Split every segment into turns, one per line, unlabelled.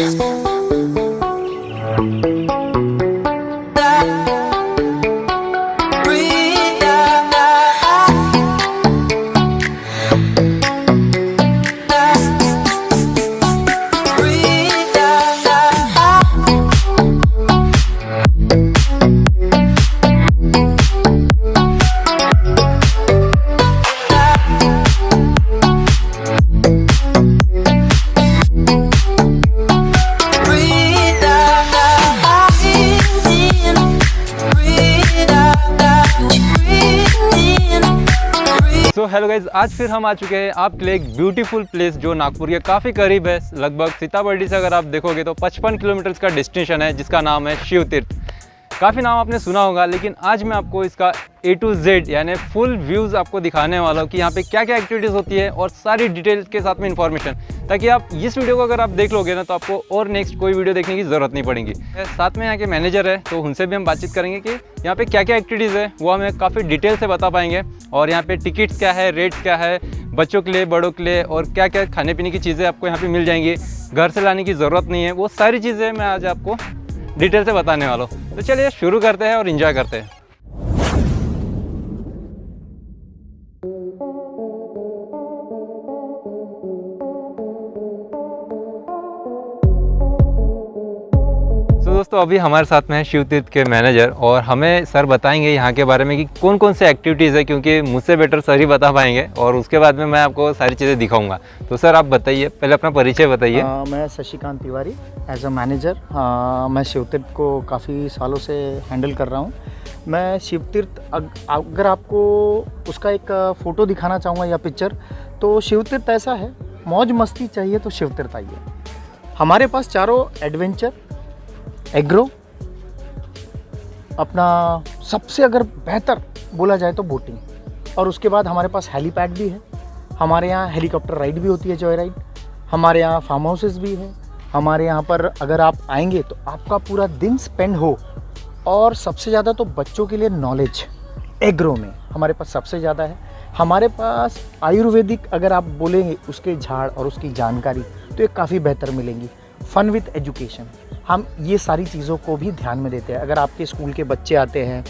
So hello guys, आज फिर हम आ चुके हैं आपके लिए एक ब्यूटीफुल प्लेस जो नागपुर के काफ़ी करीब है। लगभग सीताबर्डी से अगर आप देखोगे तो 55 किलोमीटर का डेस्टिनेशन है जिसका नाम है शिव तीर्थ। काफ़ी नाम आपने सुना होगा, लेकिन आज मैं आपको इसका A to Z यानी फुल व्यूज़ आपको दिखाने वाला हूँ कि यहाँ पे क्या क्या एक्टिविटीज़ होती है और सारी डिटेल के साथ में इन्फॉर्मेशन, ताकि आप इस वीडियो को अगर आप देख लोगे ना तो आपको और नेक्स्ट कोई वीडियो देखने की ज़रूरत नहीं पड़ेगी। साथ में यहाँ के मैनेजर है तो उनसे भी हम बातचीत करेंगे कि यहाँ पे क्या क्या एक्टिविटीज़ है, वो हमें काफ़ी डिटेल से बता पाएंगे। और यहाँ पे टिकट्स क्या है, रेट्स क्या है, बच्चों के लिए, बड़ों के लिए, और क्या क्या खाने पीने की चीज़ें आपको यहाँ पे मिल जाएंगी, घर से लाने की ज़रूरत नहीं है, वो सारी चीज़ें मैं आज आपको डिटेल से बताने वाला हूँ। तो चलिए शुरू करते हैं और इन्जॉय करते हैं। दोस्तों अभी हमारे साथ में है शिव तीर्थ के मैनेजर और हमें सर बताएंगे यहाँ के बारे में कि कौन कौन से एक्टिविटीज़ है, क्योंकि मुझसे बेटर सर ही बता पाएंगे और उसके बाद में मैं आपको सारी चीज़ें दिखाऊंगा। तो सर आप बताइए, पहले अपना परिचय बताइए।
मैं Shashikant Tiwari as a manager. मैं शिव तीर्थ को काफ़ी सालों से हैंडल कर रहा हूँ। मैं शिव तीर्थ अगर आपको उसका एक फ़ोटो दिखाना चाहूँगा या पिक्चर, तो शिव तीर्थ ऐसा है, मौज मस्ती चाहिए तो शिव तीर्थ आइए। हमारे पास चारों एडवेंचर, एग्रो, अपना सबसे अगर बेहतर बोला जाए तो बोटिंग, और उसके बाद हमारे पास हेलीपैड भी है। हमारे यहाँ हेलीकॉप्टर राइड भी होती है, जॉय राइड। हमारे यहाँ फार्म हाउसेस भी है। हमारे यहाँ पर अगर आप आएंगे तो आपका पूरा दिन स्पेंड हो। और सबसे ज़्यादा तो बच्चों के लिए नॉलेज एग्रो में हमारे पास सबसे ज़्यादा है। हमारे पास आयुर्वेदिक अगर आप बोलेंगे उसके झाड़ और उसकी जानकारी तो ये काफ़ी बेहतर मिलेंगी। फन विथ एजुकेशन, हम ये सारी चीज़ों को भी ध्यान में देते हैं। अगर आपके स्कूल के बच्चे आते हैं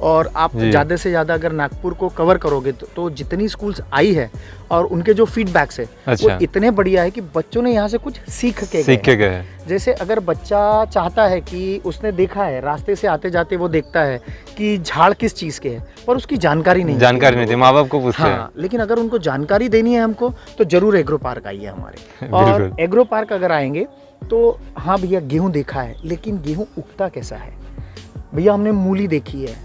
और आप ज़्यादा से ज़्यादा अगर नागपुर को कवर करोगे तो जितनी स्कूल्स आई है और उनके जो फीडबैक्स है वो इतने बढ़िया है कि बच्चों ने यहाँ से कुछ सीख के गए। जैसे अगर बच्चा चाहता है कि उसने देखा है रास्ते से आते जाते, वो देखता है कि झाड़ किस चीज़ के है पर उसकी जानकारी नहीं थी, माँ बाप को पूछते हैं। लेकिन अगर उनको जानकारी देनी है हमको तो ज़रूर एग्रो पार्क आइए हमारे। और एग्रो पार्क अगर आएंगे तो हाँ भैया, गेहूँ देखा है, लेकिन गेहूँ उगता कैसा है भैया। हमने मूली देखी है,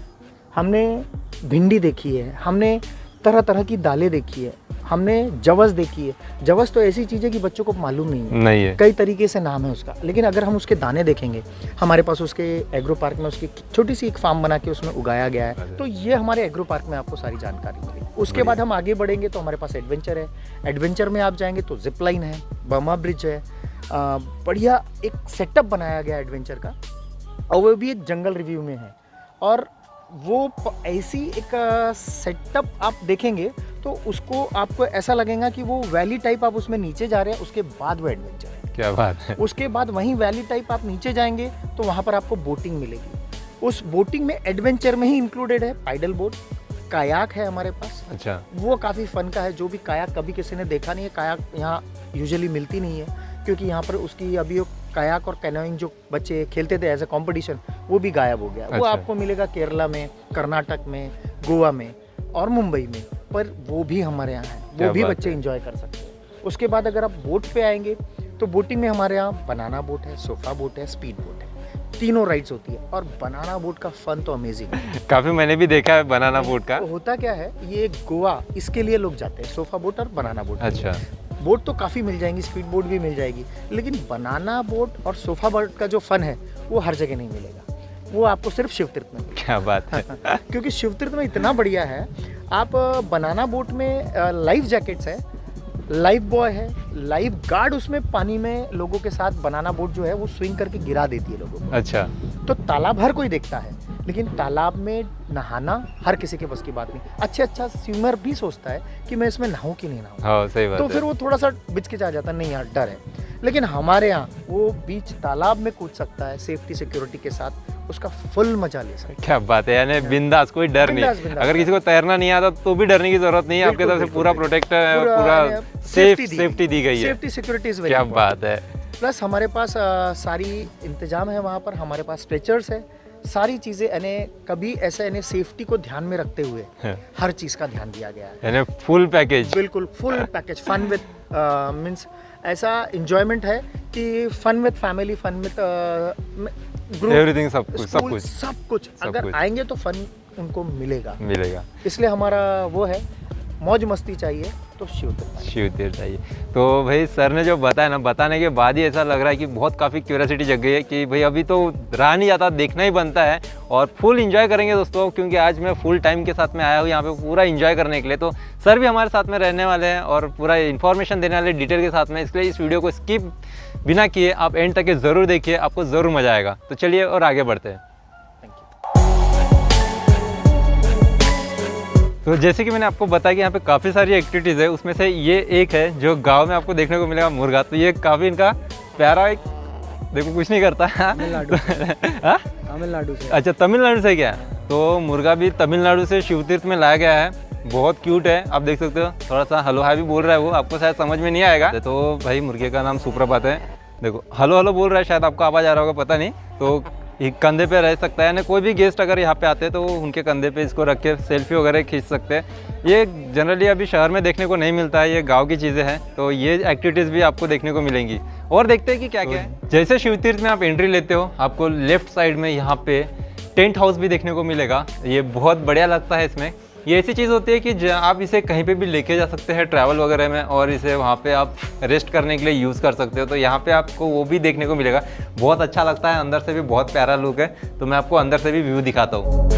हमने भिंडी देखी है, हमने तरह तरह की दालें देखी है, हमने जवस देखी है। जवस तो ऐसी चीज़ है कि बच्चों को मालूम नहीं है, कई तरीके से नाम है उसका, लेकिन अगर हम उसके दाने देखेंगे, हमारे पास उसके एग्रो पार्क में उसकी छोटी सी एक फार्म बना के उसमें उगाया गया है। तो ये हमारे एग्रो पार्क में आपको सारी जानकारी मिलेगी। उसके बाद हम आगे बढ़ेंगे तो हमारे पास एडवेंचर है। एडवेंचर में आप जाएंगे तो जिप लाइन है, बर्मा ब्रिज है, बढ़िया एक सेटअप बनाया गया एडवेंचर का, और वो भी एक जंगल रिव्यू में है। और वो ऐसी एक सेटअप आप देखेंगे तो उसको आपको ऐसा लगेगा कि वो वैली टाइप आप उसमें नीचे जा रहे हैं, उसके बाद वो एडवेंचर है।
क्या बात है।
उसके बाद वहीं वैली टाइप आप नीचे जाएंगे तो वहाँ पर आपको बोटिंग मिलेगी। उस बोटिंग में एडवेंचर में ही इंक्लूडेड है पैडल बोट, कायाक है हमारे पास।
अच्छा, वो
काफ़ी फन का है। जो भी कायाक कभी किसी ने देखा नहीं है, कायाक यहाँ यूजुअली मिलती नहीं है, क्योंकि यहाँ पर उसकी अभी कायाक और कैनोइंग जो बच्चे खेलते थे एज ए कंपटीशन, वो भी गायब हो गया। वो आपको मिलेगा केरला में, कर्नाटक में, गोवा में और मुंबई में, पर वो भी हमारे यहाँ है, वो भी बच्चे एंजॉय कर सकते हैं। उसके बाद अगर आप बोट पे आएंगे तो बोटिंग में हमारे यहाँ बनाना बोट है, सोफा बोट है, स्पीड बोट है, तीनों राइड्स होती है। और बनाना बोट का फन तो अमेजिंग है।
काफ़ी मैंने भी देखा है बनाना बोट का।
तो होता क्या है, ये गोवा इसके लिए लोग जाते हैं, सोफा बोट और बनाना बोट।
अच्छा,
बोट तो काफ़ी मिल जाएंगी, स्पीड बोट भी मिल जाएगी, लेकिन बनाना बोट और सोफा बोट का जो फन है वो हर जगह नहीं मिलेगा, वो आपको सिर्फ शिव तीर्थ में।
क्या बात है।
क्योंकि शिव तीर्थ में इतना बढ़िया है। आप बनाना बोट में लाइफ जैकेट्स है, लाइफ बॉय है, लाइफ गार्ड उसमें पानी में लोगों के साथ बनाना बोट जो है वो स्विंग करके गिरा देती है लोगों को।
अच्छा,
तो तालाब हर कोई देखता है, लेकिन तालाब में नहाना हर किसी के बस की बात नहीं। अच्छा स्विमर भी सोचता है कि मैं इसमें नहाऊं कि नहीं नहाऊं।
हाँ सही बात
तो
है।
फिर वो थोड़ा सा बिचकिचा जाता है, नहीं यार डर है। लेकिन हमारे यहाँ वो बीच तालाब में कूद सकता है सेफ्टी सिक्योरिटी के साथ, उसका फुल मजा ले सकता है।
क्या बात है, यानी बिंदास, कोई डर नहीं।
बिंदास।
अगर किसी को तैरना नहीं आता तो भी डरने की जरूरत नहीं है, आपके तरफ से पूरा प्रोटेक्ट है, पूरा सेफ्टी दी गई है।
सेफ्टी सिक्योरिटी इज
क्या बात है।
प्लस हमारे पास सारी इंतजाम है वहाँ पर, हमारे पास स्ट्रेचर्स है, सारी चीज़ें यानी कभी ऐसा यानी सेफ्टी को ध्यान में रखते हुए हर चीज़ का ध्यान दिया गया है।
यानी फुल पैकेज,
बिल्कुल full package. Fun with means ऐसा इंजॉयमेंट है कि fun with family, fun with group,
everything, सब कुछ
अगर आएंगे तो फन उनको मिलेगा। इसलिए हमारा वो है, मौज मस्ती चाहिए तो शिव तीर्थ चाहिए। तो भाई सर ने जो बताया ना, बताने के बाद ही ऐसा लग रहा है कि बहुत काफ़ी क्यूरियोसिटी जग गई है कि भाई अभी तो रहा नहीं जाता, देखना ही बनता है। और फुल एंजॉय करेंगे दोस्तों, क्योंकि आज मैं फुल टाइम के साथ में आया हूँ यहाँ पे पूरा एंजॉय करने के लिए। तो सर भी हमारे साथ में रहने वाले हैं और पूरा इन्फॉर्मेशन देने वाले डिटेल के साथ में, इसलिए इस वीडियो को स्किप बिना किए आप एंड तक ज़रूर देखिए, आपको ज़रूर मज़ा आएगा। तो चलिए और आगे बढ़ते हैं। तो जैसे कि मैंने आपको बताया कि यहाँ पे काफ़ी सारी एक्टिविटीज़ है, उसमें से ये एक है जो गांव में आपको देखने को मिलेगा, मुर्गा। तो ये काफ़ी इनका प्यारा एक, देखो कुछ नहीं करता। तमिलनाडु से।
अच्छा, तमिलनाडु से क्या? तो मुर्गा भी तमिलनाडु से शिवतीर्थ में लाया गया है। बहुत क्यूट है, आप देख सकते हो। थोड़ा सा हलो हाय भी बोल रहा है वो, आपको शायद समझ में नहीं आएगा। तो भाई मुर्गे का नाम सुप्रभात है। देखो हलो हलो बोल रहा है, शायद आपको आवाज़ आ रहा होगा, पता नहीं। तो एक कंधे पे रह सकता है, ना कोई भी गेस्ट अगर यहाँ पे आते हैं तो उनके कंधे पे इसको रख के सेल्फी वगैरह खींच सकते हैं। ये जनरली अभी शहर में देखने को नहीं मिलता है, ये गांव की चीज़ें हैं। तो ये एक्टिविटीज़ भी आपको देखने को मिलेंगी। और देखते हैं कि क्या क्या है। जैसे शिवतीर्थ में आप एंट्री लेते हो, आपको लेफ्ट साइड में यहाँ पे टेंट हाउस भी देखने को मिलेगा। ये बहुत बढ़िया लगता है। इसमें ये ऐसी चीज़ होती है कि आप इसे कहीं पे भी लेके जा सकते हैं ट्रैवल वगैरह में, और इसे वहाँ पे आप रेस्ट करने के लिए यूज़ कर सकते हो। तो यहाँ पे आपको वो भी देखने को मिलेगा। बहुत अच्छा लगता है, अंदर से भी बहुत प्यारा लुक है। तो मैं आपको अंदर से भी व्यू दिखाता हूँ।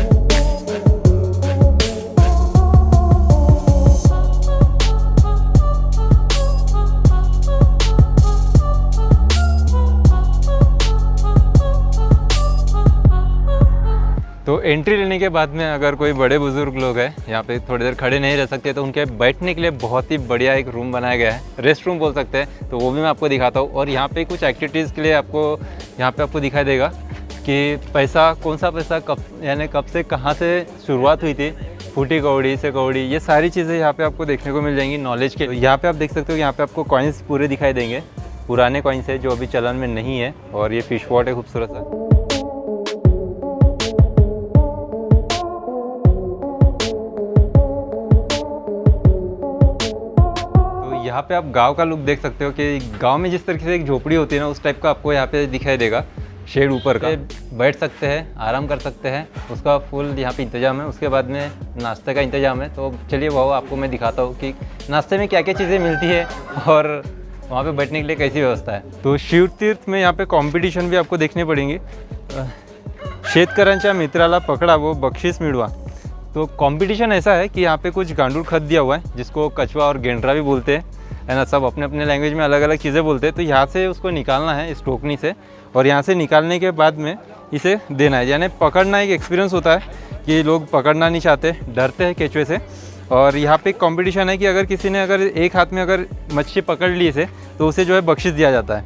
तो एंट्री लेने के बाद में अगर कोई बड़े बुजुर्ग लोग हैं यहाँ पे थोड़ी देर खड़े नहीं रह सकते, तो उनके बैठने के लिए बहुत ही बढ़िया एक रूम बनाया गया है, रेस्ट रूम बोल सकते हैं। तो वो भी मैं आपको दिखाता हूँ। और यहाँ पे कुछ एक्टिविटीज़ के लिए आपको दिखाई देगा कि पैसा, कौन सा पैसा कब, यानी कब से कहाँ से शुरुआत हुई थी, फूटी कौड़ी से कौड़ी, ये सारी चीज़ें यहाँ पे आपको देखने को मिल जाएंगी नॉलेज के। यहाँ पे आप देख सकते हो, यहाँ पे आपको कॉइन्स पूरे दिखाई देंगे, पुराने कॉइन्स है जो अभी चलन में नहीं है। और ये फिश पॉट है खूबसूरत सा। यहाँ पे आप गांव का लुक देख सकते हो कि गांव में जिस तरीके से एक झोपड़ी होती है ना, उस टाइप का आपको यहाँ पे दिखाई देगा। शेड ऊपर का, बैठ सकते हैं, आराम कर सकते हैं, उसका फुल यहाँ पे इंतजाम है। उसके बाद में नाश्ते का इंतजाम है। तो चलिए वो आपको मैं दिखाता हूँ कि नाश्ते में क्या क्या चीज़ें मिलती है और वहाँ पे बैठने के लिए कैसी व्यवस्था है। तो शिवतीर्थ में यहाँ पे कॉम्पिटिशन भी आपको देखने पड़ेंगे। शेतकऱ्यांच्या मित्राला पकड़ा वो बख्शीस मिळवा। तो कंपटीशन ऐसा है कि यहाँ पे कुछ गांडूर खत दिया हुआ है, जिसको कछुआ और गेंडरा भी बोलते हैं, है ना। सब अपने अपने लैंग्वेज में अलग अलग चीज़ें बोलते हैं। तो यहाँ से उसको निकालना है इस टोकनी से, और यहाँ से निकालने के बाद में इसे देना है। यानी पकड़ना एक एक्सपीरियंस होता है कि लोग पकड़ना नहीं चाहते, डरते हैं केचुए से। और यहाँ पे एक कंपटीशन है कि अगर किसी ने अगर एक हाथ में अगर मच्छी पकड़ ली इसे, तो उसे जो है बख्शीश दिया जाता है।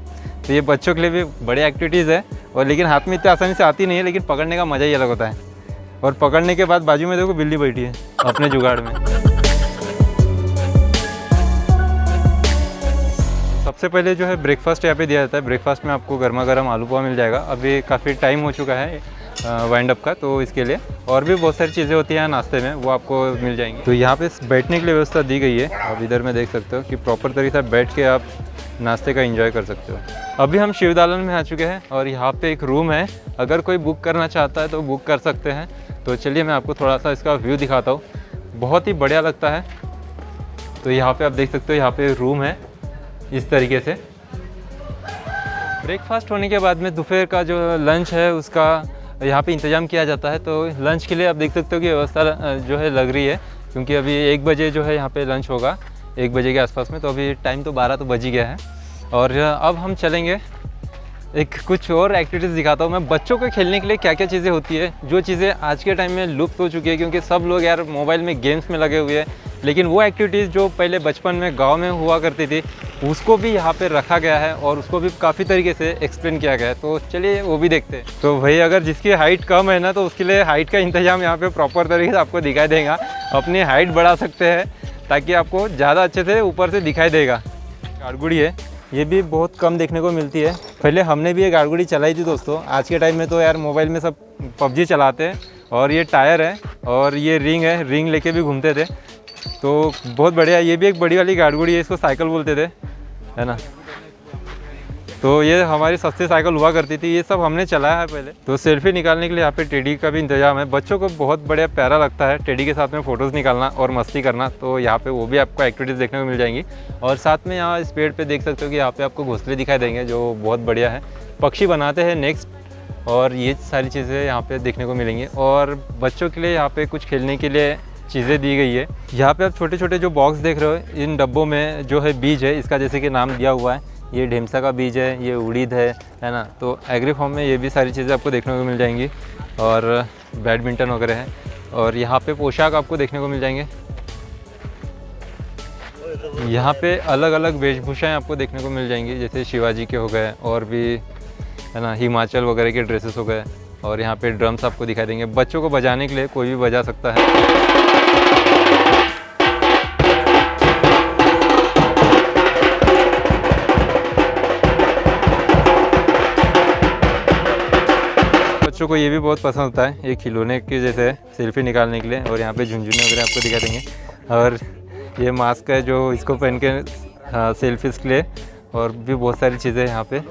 तो ये बच्चों के लिए भी बड़ी एक्टिविटीज़ है। और लेकिन हाथ में इतनी आसानी से आती नहीं है, लेकिन पकड़ने का मज़ा ही अलग होता है। और पकड़ने के बाद बाजू में देखो बिल्ली बैठी है अपने जुगाड़ में। सबसे पहले जो है ब्रेकफास्ट यहाँ पे दिया जाता है। ब्रेकफास्ट में आपको गर्मा गर्म आलू पोहा मिल जाएगा। अभी काफ़ी टाइम हो चुका है वाइंड अप का, तो इसके लिए और भी बहुत सारी चीज़ें होती हैं नाश्ते में, वो आपको मिल जाएंगी। तो यहाँ पे बैठने के लिए व्यवस्था दी गई है। आप इधर में देख सकते हो कि प्रॉपर तरीके से बैठ के आप नाश्ते का एंजॉय कर सकते हो। अभी हम शिवदालन में आ चुके हैं और यहाँ पे एक रूम है, अगर कोई बुक करना चाहता है तो बुक कर सकते हैं। तो चलिए मैं आपको थोड़ा सा इसका व्यू दिखाता हूँ, बहुत ही बढ़िया लगता है। तो यहाँ पे आप देख सकते हो, यहाँ पे रूम है इस तरीके से। ब्रेकफास्ट होने के बाद में दोपहर का जो लंच है उसका यहाँ पे इंतज़ाम किया जाता है। तो लंच के लिए आप देख सकते हो कि व्यवस्था जो है लग रही है, क्योंकि अभी 1 बजे जो है यहाँ पे लंच होगा, 1 बजे के आसपास में। तो अभी टाइम तो 12 तो बज ही गया है। और अब हम चलेंगे एक कुछ और एक्टिविटीज़ दिखाता हूँ मैं बच्चों को खेलने के लिए क्या क्या चीज़ें होती है, जो चीज़ें आज के टाइम में लुप्त हो चुकी है क्योंकि सब लोग यार मोबाइल में गेम्स में लगे हुए हैं। लेकिन वो एक्टिविटीज़ जो पहले बचपन में गांव में हुआ करती थी उसको भी यहाँ पे रखा गया है और उसको भी काफ़ी तरीके से एक्सप्लेन किया गया है। तो चलिए वो भी देखते हैं। तो भाई अगर जिसकी हाइट कम है ना तो उसके लिए हाइट का इंतजाम यहाँ पे प्रॉपर तरीके से आपको दिखाई देगा। अपनी हाइट बढ़ा सकते हैं ताकि आपको ज़्यादा अच्छे से ऊपर से दिखाई देगा। गाड़गुड़ी है, ये भी बहुत कम देखने को मिलती है। पहले हमने भी ये गाड़गुड़ी चलाई थी दोस्तों। आज के टाइम में तो यार मोबाइल में सब पबजी चलाते हैं। और ये टायर है और ये रिंग है, रिंग लेके भी घूमते थे तो बहुत बढ़िया। ये भी एक बड़ी वाली गाड़गुड़ी है, इसको साइकिल बोलते थे, है ना। तो ये हमारी सस्ती साइकिल हुआ करती थी, ये सब हमने चलाया है पहले। तो सेल्फी निकालने के लिए यहाँ पे टेडी का भी इंतजाम है। बच्चों को बहुत बढ़िया प्यारा लगता है टेडी के साथ में फ़ोटोज़ निकालना और मस्ती करना। तो यहाँ पे वो भी आपको एक्टिविटीज़ देखने को मिल जाएंगी। और साथ में यहाँ इस पेड़ पे देख सकते हो कि यहाँ पे आपको घोंसले दिखाई देंगे जो बहुत बढ़िया है। पक्षी बनाते हैं नेक्स्ट, और ये सारी चीज़ें यहाँ पे देखने को मिलेंगी। और बच्चों के लिए यहाँ पे कुछ खेलने के लिए चीज़ें दी गई है। यहाँ पे आप छोटे छोटे जो बॉक्स देख रहे हो, इन डब्बों में जो है बीज है, इसका जैसे कि नाम दिया हुआ है। ये ढेमसा का बीज है, ये उड़ीद है ना। तो एग्री फार्म में ये भी सारी चीज़ें आपको देखने को मिल जाएंगी। और बैडमिंटन वगैरह है। और यहाँ पे पोशाक आपको देखने को मिल जाएंगे। यहाँ पे अलग अलग वेशभूषाएँ आपको देखने को मिल जाएंगी, जैसे शिवाजी के हो गए और भी, है ना, हिमाचल वगैरह के ड्रेसेस हो गए। और यहाँ पे ड्रम्स आपको दिखाई देंगे। बच्चों को बजाने के लिए कोई भी बजा सकता है। बच्चों को ये भी बहुत पसंद होता है, ये खिलौने के जैसे है, सेल्फी निकालने के लिए। और यहाँ पे झुनझुने वगैरह आपको दिखा देंगे। और ये मास्क है जो इसको पहन के सेल्फीज़ के लिए। और भी बहुत सारी चीज़ें यहाँ पे।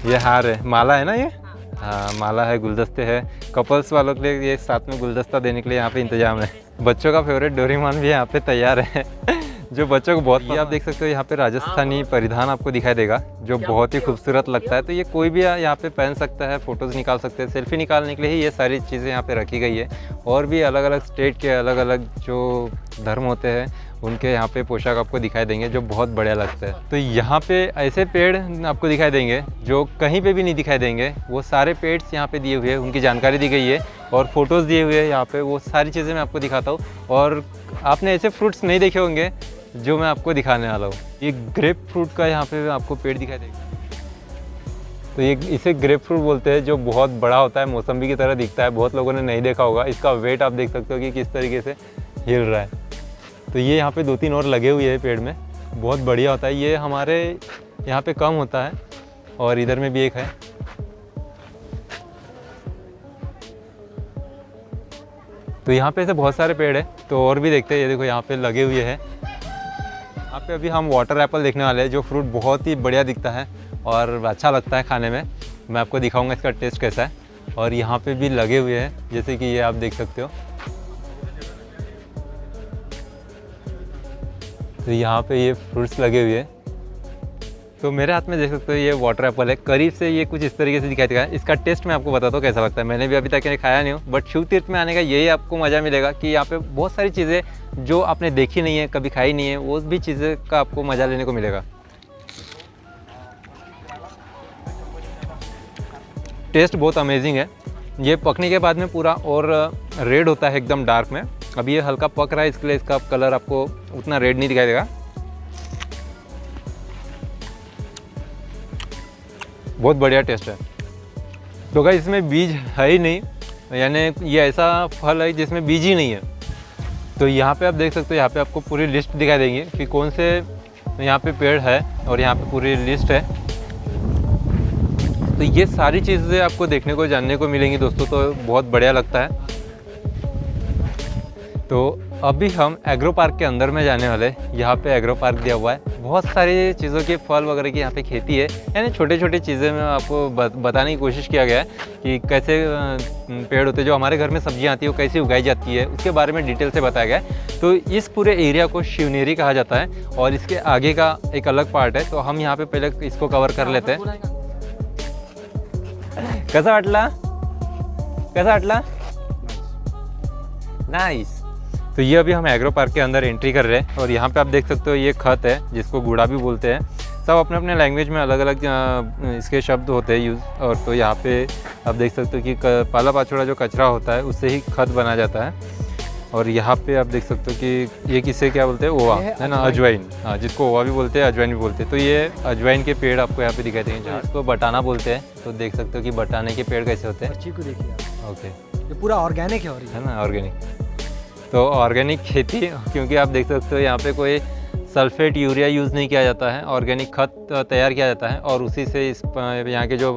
ये हार है, माला है ना, ये हाँ माला है, गुलदस्ते हैं। कपल्स वालों के लिए ये साथ में गुलदस्ता देने के लिए यहाँ पे इंतजाम है। बच्चों का फेवरेट डोरेमोन भी यहाँ पे तैयार है जो बच्चों को बहुत। ये आप देख सकते हो यहाँ पे राजस्थानी परिधान आपको दिखाई देगा जो बहुत ही खूबसूरत लगता है। तो ये कोई भी यहाँ पे पहन सकता है, फ़ोटोज़ निकाल सकते हैं। सेल्फी निकालने के लिए ही ये सारी चीज़ें यहाँ पे रखी गई है। और भी अलग अलग स्टेट के अलग अलग जो धर्म होते हैं उनके यहाँ पे पोशाक आपको दिखाई देंगे जो बहुत बढ़िया लगता है। तो यहाँ पे ऐसे पेड़ आपको दिखाई देंगे जो कहीं पे भी नहीं दिखाई देंगे। वो सारे पेड्स यहाँ पे दिए हुए हैं, उनकी जानकारी दी गई है और फोटोज़ दिए हुए हैं यहाँ पे। वो सारी चीज़ें मैं आपको दिखाता हूँ। और आपने ऐसे फ्रूट्स नहीं देखे होंगे जो मैं आपको दिखाने वाला हूँ। ये ग्रेप फ्रूट का यहाँ पे आपको पेड़ दिखाई देगा। तो ये इसे ग्रेप फ्रूट बोलते हैं, जो बहुत बड़ा होता है, मौसम्बी की तरह दिखता है। बहुत लोगों ने नहीं देखा होगा। इसका वेट आप देख सकते हो कि किस तरीके से हिल रहा है। तो ये यहाँ पे 2-3 और लगे हुए हैं पेड़ में, बहुत बढ़िया होता है। ये हमारे यहाँ पे कम होता है। और इधर में भी एक है। तो यहाँ पे ऐसे बहुत सारे पेड़ है। तो और भी देखते हैं, ये देखो यहाँ पे लगे हुए हैं। यहाँ पे अभी हम वाटर एप्पल देखने वाले हैं, जो फ्रूट बहुत ही बढ़िया दिखता है और अच्छा लगता है खाने में। मैं आपको दिखाऊंगा इसका टेस्ट कैसा है। और यहाँ पे भी लगे हुए हैं, जैसे कि ये आप देख सकते हो। तो यहाँ पे ये फ्रूट्स लगे हुए हैं। तो मेरे हाथ में देख सकते हो ये वाटर एप्पल है। करीब से ये कुछ इस तरीके से दिखाई देगा। इसका टेस्ट मैं आपको बताता हूँ कैसा लगता है। मैंने भी अभी तक खाया नहीं हूँ, बट शिव तीर्थ में आने का यही आपको मज़ा मिलेगा कि यहाँ पे बहुत सारी चीज़ें जो आपने देखी नहीं है, कभी खाई नहीं है, वो भी चीज़ें का आपको मज़ा लेने को मिलेगा। टेस्ट बहुत अमेजिंग है। ये पकने के बाद में पूरा और रेड होता है, एकदम डार्क में। अभी ये हल्का पक रहा है, इसके लिए इसका कलर आपको उतना रेड नहीं दिखाई देगा। बहुत बढ़िया टेस्ट है। तो गाइस इसमें बीज है ही नहीं, यानी ये ऐसा फल है जिसमें बीज ही नहीं है। तो यहाँ पे आप देख सकते हो, यहाँ पे आपको पूरी लिस्ट दिखाई देंगी कि कौन से यहाँ पे पेड़ है और यहाँ पे पूरी लिस्ट है। तो ये सारी चीज़ें आपको देखने को जानने को मिलेंगी दोस्तों, तो बहुत बढ़िया लगता है। तो अभी हम एग्रो पार्क के अंदर में जाने वाले। यहाँ पे एग्रो पार्क दिया हुआ है, बहुत सारी चीज़ों के फल वगैरह की यहाँ पे खेती है। यानी छोटे छोटे चीज़ें में आपको बताने की कोशिश किया गया है कि कैसे पेड़ होते हैं, जो हमारे घर में सब्जियाँ आती है वो कैसे उगाई जाती है, उसके बारे में डिटेल से बताया गया है। तो इस पूरे एरिया को शिवनेरी कहा जाता है और इसके आगे का एक अलग पार्ट है। तो हम यहाँ पे पहले इसको कवर कर लेते हैं। कैसा वाटला नाइस। तो ये अभी हम एग्रो पार्क के अंदर एंट्री कर रहे हैं और यहाँ पे आप देख सकते हो ये खत है जिसको गुड़ा भी बोलते हैं। सब अपने अपने लैंग्वेज में अलग अलग इसके शब्द होते हैं यूज़। और तो यहाँ पे आप देख सकते हो कि पाला पाचोड़ा जो कचरा होता है उससे ही खत बनाया जाता है। और यहाँ पे आप देख सकते हो कि ये किसे क्या बोलते हैं, ओवा है ना, अजवाइन। हाँ, जिसको ओवा भी बोलते हैं, अजवाइन भी बोलते हैं। तो ये अजवाइन के पेड़ आपको यहाँ पे दिखाई देंगे, जहाँ इसको बटाना बोलते हैं। तो देख सकते हो कि बटाने के पेड़ कैसे होते हैं।
चीकू देखिए आप।
ओके,
ये पूरा ऑर्गेनिक है
ना, ऑर्गेनिक। तो ऑर्गेनिक खेती, क्योंकि आप देख सकते हो यहाँ पे कोई सल्फेट यूरिया यूज़ नहीं किया जाता है, ऑर्गेनिक खत तैयार किया जाता है और उसी से इस यहाँ के जो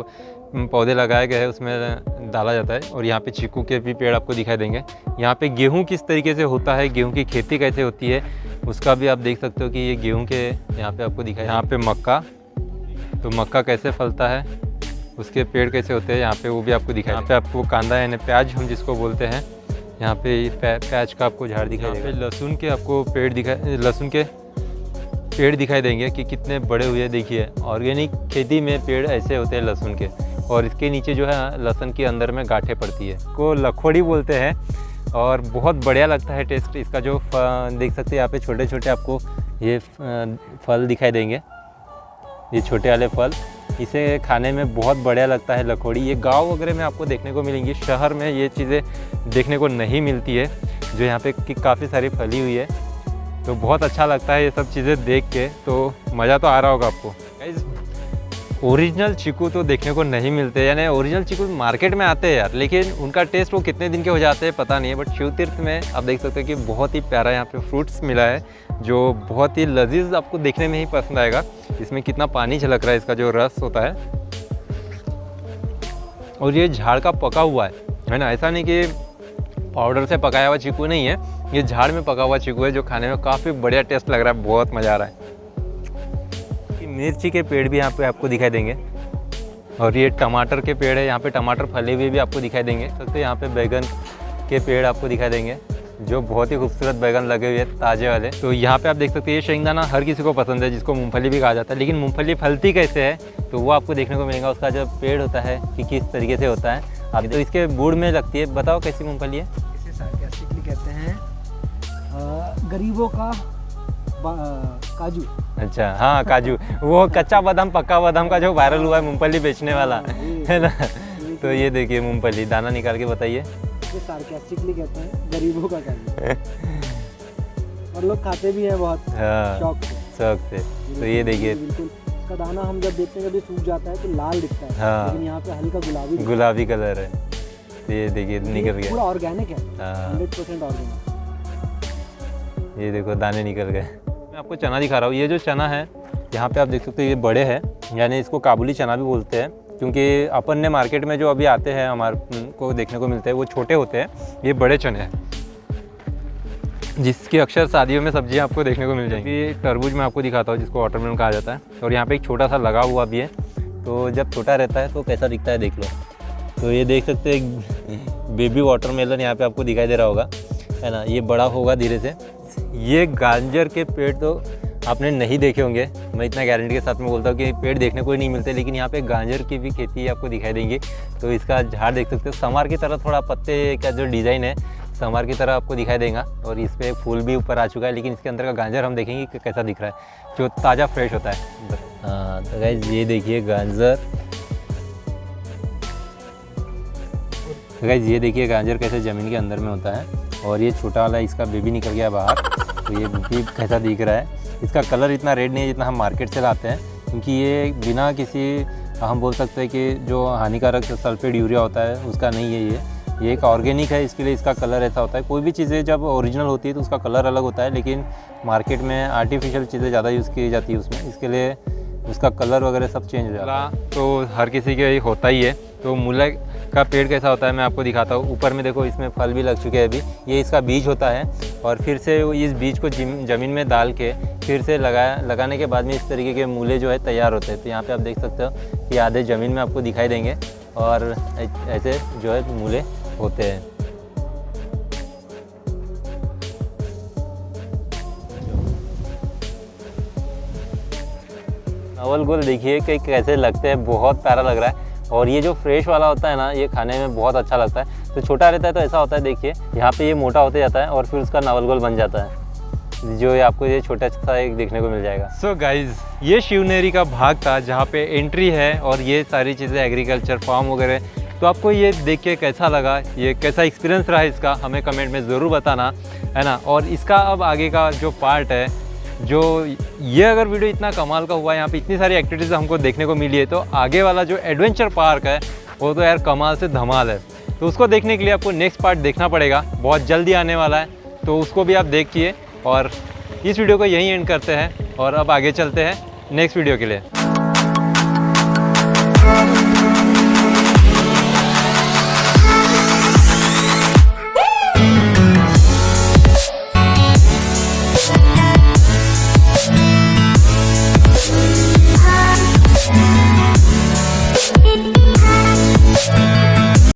पौधे लगाए गए हैं उसमें डाला जाता है। और यहाँ पे चीकू के भी पेड़ आपको दिखाई देंगे। यहाँ पे गेहूं किस तरीके से होता है, गेहूं की खेती कैसे होती है उसका भी आप देख सकते हो कि ये गेहूं के यहाँ पे आपको दिखाई। यहाँ पे मक्का, तो मक्का कैसे फलता है, उसके पेड़ कैसे होते हैं यहाँ पे वो भी आपको दिखाई। यहाँ पे आपको कांदा यानी प्याज हम जिसको बोलते हैं, यहाँ पे प्याज का आपको झाड़ दिखाई देगा। लहसुन के आपको पेड़ दिखाई, लहसुन के पेड़ दिखाई देंगे कि कितने बड़े हुए। देखिए ऑर्गेनिक खेती में पेड़ ऐसे होते हैं लहसुन के, और इसके नीचे जो है लहसुन के अंदर में गांठें पड़ती है, को लखोड़ी बोलते हैं। और बहुत बढ़िया लगता है टेस्ट इसका। जो देख सकते हैं यहाँ पे छोटे छोटे आपको ये फल दिखाई देंगे, ये छोटे वाले फल, इसे खाने में बहुत बढ़िया लगता है लखोड़ी। ये गांव वगैरह में आपको देखने को मिलेंगी, शहर में ये चीज़ें देखने को नहीं मिलती है, जो यहाँ पे काफ़ी सारी फली हुई है। तो बहुत अच्छा लगता है ये सब चीज़ें देख के, तो मज़ा तो आ रहा होगा आपको। गाइस, ओरिजिनल चीकू तो देखने को नहीं मिलते, यानी ओरिजिनल चीकू मार्केट में आते हैं यार, लेकिन उनका टेस्ट वो कितने दिन के हो जाते हैं पता नहीं है। बट शिव तीर्थ में आप देख सकते हो कि बहुत ही प्यारा यहाँ पे फ्रूट्स मिला है, जो बहुत ही लजीज आपको देखने में ही पसंद आएगा। इसमें कितना पानी झलक रहा है, इसका जो रस होता है। और ये झाड़ का पका हुआ है ना, ऐसा नहीं कि पाउडर से पकाया हुआ चीकू नहीं है, ये झाड़ में पका हुआ चीकू है, जो खाने में काफ़ी बढ़िया टेस्ट लग रहा है, बहुत मज़ा आ रहा है। मिर्ची के पेड़ भी यहाँ पे आपको दिखाई देंगे, और ये टमाटर के पेड़ है, यहाँ पे टमाटर फले हुए भी आपको दिखाई देंगे। तो यहाँ पे बैगन के पेड़ आपको दिखाई देंगे, जो बहुत ही खूबसूरत बैगन लगे हुए हैं ताज़े वाले। तो यहाँ पे आप देख सकते हैं ये शेंगदाना हर किसी को पसंद है, जिसको मूंगफली भी कहा जाता है। लेकिन मूंगफली फलती कैसे है तो वो आपको देखने को मिलेगा, उसका जो पेड़ होता है कि किस तरीके से होता है। आप तो इसके बूढ़ में लगती है, बताओ कैसी मूँगफली है?
इसे सार्केस्टिकली कहते हैं गरीबों का काजू।
अच्छा, हाँ काजू, वो कच्चा बादाम पक्का बादाम का जो वायरल हुआ है मूंगफली बेचने वाला, है ना। तो ये देखिए मूंगफली, दाना निकाल के बताइए।
ये सार्केस्टिकली कहते हैं गरीबों का काजू, और लोग खाते भी हैं बहुत शौक से। तो ये देखिए, इसका दाना हम जब देखते हैं कभी सूख जाता है तो लाल दिखता है,
हाँ, लेकिन
यहाँ पे हल्का
गुलाबी कलर है। तो ये देखिए निकल गया,
पूरा ऑर्गेनिक है, 100% ऑर्गेनिक।
ये देखो दाने निकल गए। मैं आपको चना दिखा रहा हूँ। ये जो चना है यहाँ पे आप देख सकते हो, ये बड़े हैं, यानी इसको काबुली चना भी बोलते हैं, क्योंकि अपन ने मार्केट में जो अभी आते हैं हमारे को देखने को मिलते हैं वो छोटे होते हैं, ये बड़े चने हैं, जिसकी अक्सर शादियों में सब्जियां आपको देखने को मिल जाएंगी। तरबूज मैं आपको दिखाता हूँ, जिसको वाटरमेलन कहा जाता है। और यहाँ पे एक छोटा सा लगा हुआ भी है, तो जब छोटा रहता है तो कैसा दिखता है देख लो। तो ये देख सकते हैं बेबी वाटरमेलन यहाँ पे आपको दिखाई दे रहा होगा, है ना। ये बड़ा होगा धीरे से। ये गाजर के पेड़ तो आपने नहीं देखे होंगे, मैं इतना गारंटी के साथ में बोलता हूँ कि पेड़ देखने को ही नहीं मिलते, लेकिन यहाँ पे गाजर की भी खेती आपको दिखाई देंगी। तो इसका झाड़ देख सकते हो, समार की तरह थोड़ा पत्ते का जो डिज़ाइन है समार की तरह आपको दिखाई देगा, और इस पर फूल भी ऊपर आ चुका है। लेकिन इसके अंदर का गाजर हम देखेंगे कि कैसा दिख रहा है, जो ताज़ा फ्रेश होता है। हाँ, तो गाइस ये देखिए गाजर, तो गाइस ये देखिए गाजर कैसे ज़मीन के अंदर में होता है। और ये छोटा वाला इसका बेबी निकल गया बाहर, तो ये बेबी कैसा दिख रहा है। इसका कलर इतना रेड नहीं है जितना हम मार्केट से लाते हैं, क्योंकि ये बिना किसी, हम बोल सकते हैं कि जो हानिकारक सल्फेट यूरिया होता है उसका नहीं है। ये एक ऑर्गेनिक है, इसके लिए इसका कलर ऐसा होता है। कोई भी चीज़ें जब ओरिजिनल होती है तो उसका कलर अलग होता है, लेकिन मार्केट में आर्टिफिशियल चीज़ें ज़्यादा यूज़ की जाती है उसमें, इसके लिए उसका कलर वगैरह सब चेंज हो जाता है। तो हर किसी के होता ही है। तो मूला का पेड़ कैसा होता है मैं आपको दिखाता हूँ। ऊपर में देखो इसमें फल भी लग चुके हैं अभी, ये इसका बीज होता है, और फिर से इस बीज को ज़मीन में डाल के फिर से लगाने के बाद में इस तरीके के मूले जो है तैयार होते हैं। तो यहाँ पे आप देख सकते हो कि आधे ज़मीन में आपको दिखाई देंगे, और ऐसे जो है मूले होते हैं। नावल गोल देखिए कि कैसे लगते हैं, बहुत प्यारा लग रहा है। और ये जो फ्रेश वाला होता है ना, ये खाने में बहुत अच्छा लगता है। तो छोटा रहता है तो ऐसा होता है, देखिए यहाँ पे ये मोटा होते जाता है और फिर उसका नावल गोल बन जाता है। जो ये आपको ये छोटा सा एक देखने को मिल जाएगा। सो गाइज, ये शिवनेरी का भाग था जहाँ पे एंट्री है और ये सारी चीज़ें एग्रीकल्चर फार्म वगैरह। तो आपको ये देख के कैसा लगा, ये कैसा एक्सपीरियंस रहा इसका, हमें कमेंट में ज़रूर बताना, है ना। और इसका अब आगे का जो पार्ट है, जो ये अगर वीडियो इतना कमाल का हुआ, यहाँ पे इतनी सारी एक्टिविटीज़ हमको देखने को मिली है, तो आगे वाला जो एडवेंचर पार्क है वो तो यार कमाल से धमाल है। तो उसको देखने के लिए आपको नेक्स्ट पार्ट देखना पड़ेगा, बहुत जल्दी आने वाला है, तो उसको भी आप देखिए। और इस वीडियो को यहीं एंड करते हैं और अब आगे चलते हैं नेक्स्ट वीडियो के लिए।